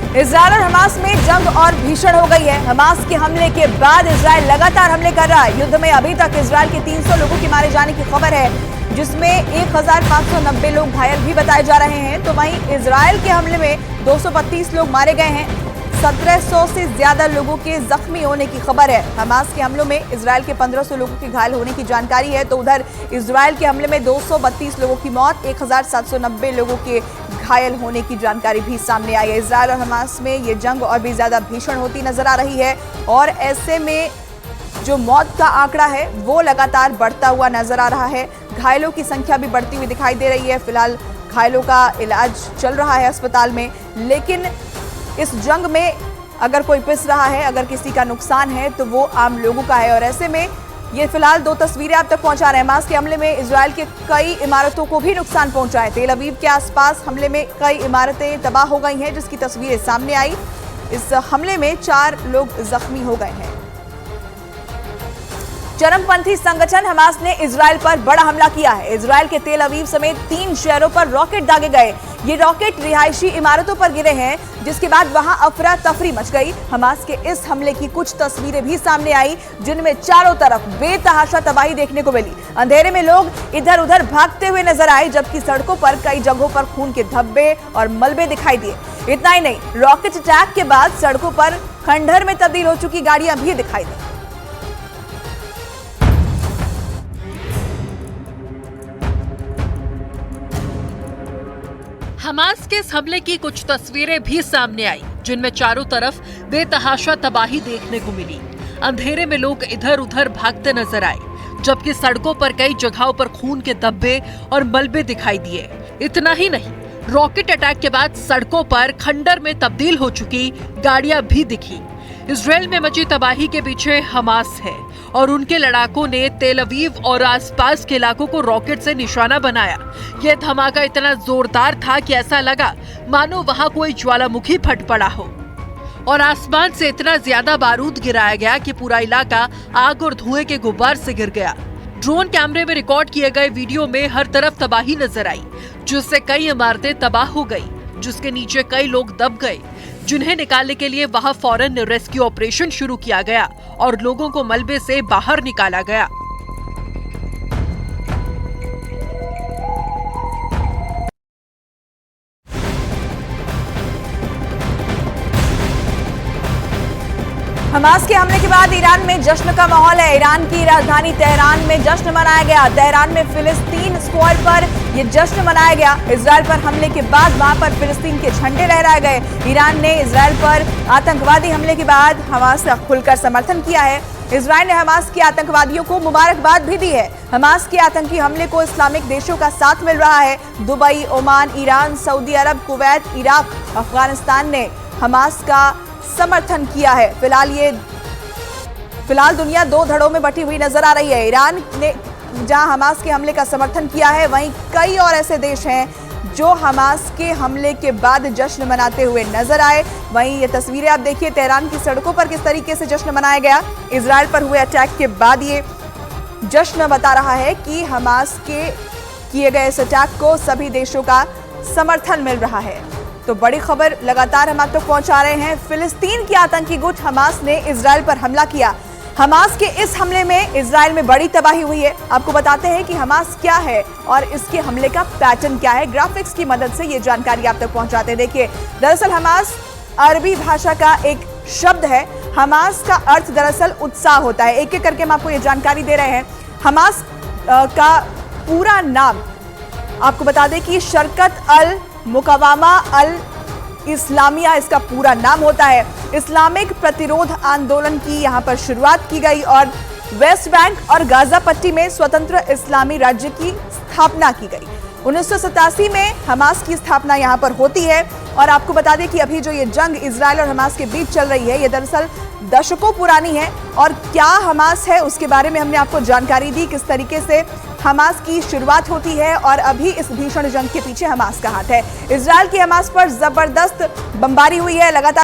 Israel और Hamas में जंग और भीषण हो गई है। हमास के हमले के बाद इजरायल लगातार हमले कर रहा है। युद्ध में अभी तक इजरायल के 300 लोगों के मारे जाने की खबर है, जिसमें 1590 लोग घायल भी बताए जा रहे हैं। तो वहीं इजरायल के हमले में 232 लोग मारे गए हैं। 1700 से ज्यादा लोगों के जख्मी होने की खबर है। हमास के हमलों में इजरायल के 1500 लोगों के घायल होने की जानकारी है। तो उधर इजरायल के हमले में 232 लोगों की मौत, 1790 लोगों के घायल होने की जानकारी भी सामने आई है। इजरायल और हमास में ये जंग और भी ज्यादा भीषण होती नजर आ रही है और ऐसे में जो मौत का आंकड़ा है वो लगातार बढ़ता हुआ नजर आ रहा है। घायलों की संख्या भी बढ़ती हुई दिखाई दे रही है। फिलहाल घायलों का इलाज चल रहा है अस्पताल में, लेकिन इस जंग में अगर कोई पिस रहा है, अगर किसी का नुकसान है तो वो आम लोगों का है। और ऐसे में ये फिलहाल 2 तस्वीरें आप तक पहुंचा रहे हैं। हमास के हमले में इजरायल के कई इमारतों को भी नुकसान पहुंचा है। तेल अवीव के आसपास हमले में कई इमारतें तबाह हो गई हैं, जिसकी तस्वीरें सामने आई। इस हमले में 4 लोग जख्मी हो गए हैं। चरमपंथी संगठन हमास ने इजरायल पर बड़ा हमला किया है। इजरायल के तेल अवीव समेत 3 शहरों पर रॉकेट दागे गए। ये रॉकेट रिहायशी इमारतों पर गिरे हैं, जिसके बाद वहां अफरा तफरी मच गई। हमास के इस हमले की कुछ तस्वीरें भी सामने आई, जिनमें चारों तरफ बेतहाशा तबाही देखने को मिली। अंधेरे में लोग इधर उधर भागते हुए नजर आए, जबकि सड़कों पर कई जगहों पर खून के धब्बे और मलबे दिखाई दिए। इतना ही नहीं, रॉकेट अटैक के बाद सड़कों पर खंडहर में तब्दील हो चुकी गाड़ियां भी दिखाई दी। हमास के इस हमले की कुछ तस्वीरें भी सामने आई, जिनमें चारों तरफ बेतहाशा तबाही देखने को मिली। अंधेरे में लोग इधर उधर भागते नजर आए, जबकि सड़कों पर कई जगहों पर खून के धब्बे और मलबे दिखाई दिए। इतना ही नहीं, रॉकेट अटैक के बाद सड़कों पर खंडर में तब्दील हो चुकी गाड़ियां भी दिखी। इजरायल में मची तबाही के पीछे हमास है और उनके लड़ाकों ने तेल अवीव और आसपास के इलाकों को रॉकेट से निशाना बनाया। यह धमाका इतना जोरदार था कि ऐसा लगा मानो वहां कोई ज्वालामुखी फट पड़ा हो और आसमान से इतना ज्यादा बारूद गिराया गया कि पूरा इलाका आग और धुएं के गुब्बार से घिर गया। ड्रोन कैमरे में रिकॉर्ड किए गए वीडियो में हर तरफ तबाही नजर आई, जिससे कई इमारतें तबाह हो गई, जिसके नीचे कई लोग दब गए, जिन्हें निकालने के लिए वहां फौरन रेस्क्यू ऑपरेशन शुरू किया गया और लोगों को मलबे से बाहर निकाला गया। हमास के हमले के बाद ईरान में जश्न का माहौल है। ईरान की राजधानी तेहरान में जश्न मनाया गया। तेहरान में फिलिस्तीन स्क्वायर पर यह जश्न मनाया गया। इजरायल पर हमले के बाद वहां पर फिलिस्तीन के झंडे लहराए गए। ईरान ने इजरायल पर आतंकवादी हमले के बाद हमास का खुलकर समर्थन किया है। इजरायल ने हमास के आतंकवादियों को मुबारकबाद भी दी है। हमास के आतंकी हमले को इस्लामिक देशों का साथ मिल रहा है। दुबई, ओमान, ईरान, सऊदी अरब, कुवैत, इराक, अफगानिस्तान ने हमास का समर्थन किया है। फिलहाल दुनिया 2 धड़ों में बटी हुई नजर आ रही है। ईरान ने जहां हमास के हमले का समर्थन किया है, वहीं कई और ऐसे देश हैं जो हमास के हमले के बाद जश्न मनाते हुए नजर आए। वहीं ये तस्वीरें आप देखिए, तेहरान की सड़कों पर किस तरीके से जश्न मनाया गया। इजरायल पर हुए अटैक के बाद ये जश्न बता रहा है कि हमास के किए गए इस अटैक को सभी देशों का समर्थन मिल रहा है। तो बड़ी खबर लगातार हम आप तक पहुंचा रहे हैं। फिलिस्तीन की आतंकी गुट हमास ने इजरायल पर हमला किया। हमास के इस हमले में इजरायल में बड़ी तबाही हुई है। आपको बताते हैं कि हमास क्या है और इसके हमले का पैटर्न क्या है। ग्राफिक्स की मदद से ये जानकारी आप तक पहुंचाते हैं। देखिए, दरअसल हमास अरबी भाषा का एक शब्द है। हमास का अर्थ दरअसल उत्साह होता है। एक एक करके हम आपको ये जानकारी दे रहे हैं। हमास का पूरा नाम आपको बता दें कि शरकत अल मुकावामा अल इस्लामिया इसका पूरा नाम होता है। इस्लामिक प्रतिरोध आंदोलन की यहां पर शुरुआत की गई और वेस्ट बैंक और गाजा पट्टी में स्वतंत्र इस्लामी राज्य की स्थापना की गई। 1987 में हमास की स्थापना यहां पर होती है। और आपको बता दें कि अभी जो ये जंग इजरायल और हमास के बीच चल रही है, ये दरअसल दशकों पुरानी है। और क्या हमास है उसके बारे में हमने आपको जानकारी दी, किस तरीके से हमास की शुरुआत होती है और अभी इस भीषण जंग के पीछे हमास का हाथ है। इजरायल की हमास पर जबरदस्त बमबारी हुई है। लगातार